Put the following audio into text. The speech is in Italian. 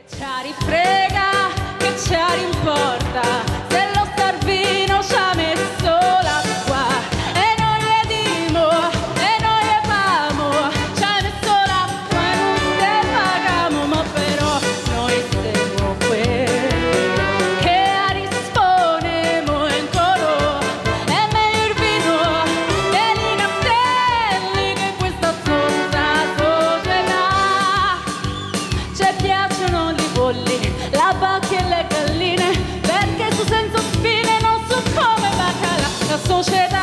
Ci frega, che ci importa, se lo starvino ci ha messo l'acqua e noi le dimo, e noi le famo, ci ha messo l'acqua e non te pagamo, ma però noi siamo quelli che risponemo in coro, è meglio il vino e i castelli che questa sonda società. Ci piacciono i polli, la vacca e le galline, perché su senza spine non so come va la società.